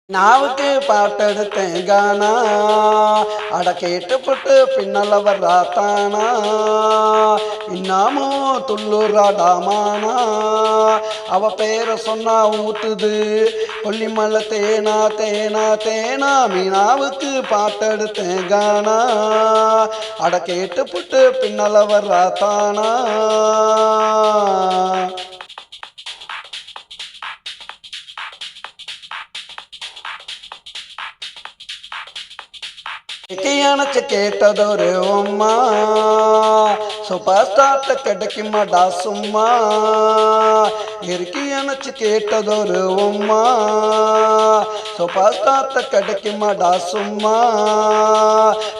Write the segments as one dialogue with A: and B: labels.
A: நாவுக்கு பாட்டெடுத்தேன் கானா அட கேட்டுப்பட்டு பின்னல வர்றாத்தானா இன்னாமும் துள்ளுறாடாமானா அவ பேரை சொன்னா ஊத்துது கொல்லிமலை தேனா தேனா தேனா மீனாவுக்கு பாட்டெடுத்தேன் கானா அட கேட்டுப்பட்டு பின்னல வர்றாத்தானா அணைச்சு கேட்டதொரு அம்மா சூப்பர் ஸ்டார்ட்ட கிடைக்குமாடா சும்மா இறுக்கி அணைச்சு கேட்டதொரு அம்மா சூப்பர் ஸ்டார்ட்ட கிடைக்குமாடா சும்மா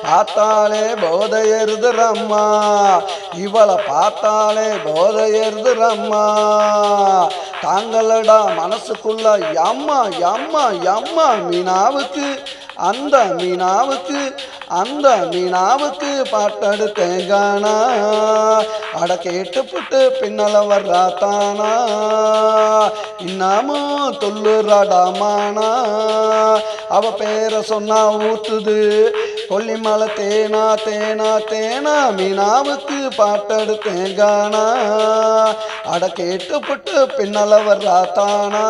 A: பார்த்தாலே போதை எறுதுறம்மா இவளை பார்த்தாலே போதை எறுதுறம்மா தாங்களடா மனசுக்குள்ள எம்மா எம்மா எம்மா மீனாவுக்கு அந்த மீனாவுக்கு பாட்டெடுத்தேன் கானா அட கேட்டுப்புட்டு பின்னல வர்றாத்தானா இன்னமும் தொல்லுறாடாமானா அவ பேரை சொன்னா ஊத்துது கொல்லிமலை தேனா தேனா தேனா மீனாவுக்கு பாட்டெடுத்தேன் கானா அட கேட்டுப்புட்டு பின்னல வர்றாத்தானா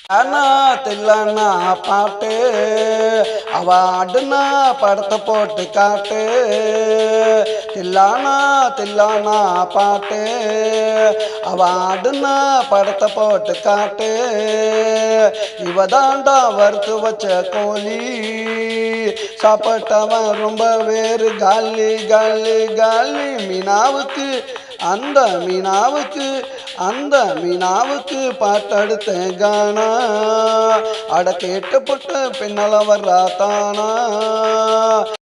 A: அண்ணா தில்லண்ணா பாட்டு அவ ஆடுனா படத்தை போட்டு காட்டு தில்லானா பாட்டு அவ ஆடுனா படத்தை போட்டு காட்டு இவ தாண்டா வறுத்து வச்ச கோழி சாப்பிட்டவன் ரொம்ப வேறு காலி காலி காலி மீனாவுக்கு அந்த மீனாவுக்கு பாட்டெடுத்தேன் கானா அட கேட்டுப்பட்டு பின்னல வர்றாத்தானா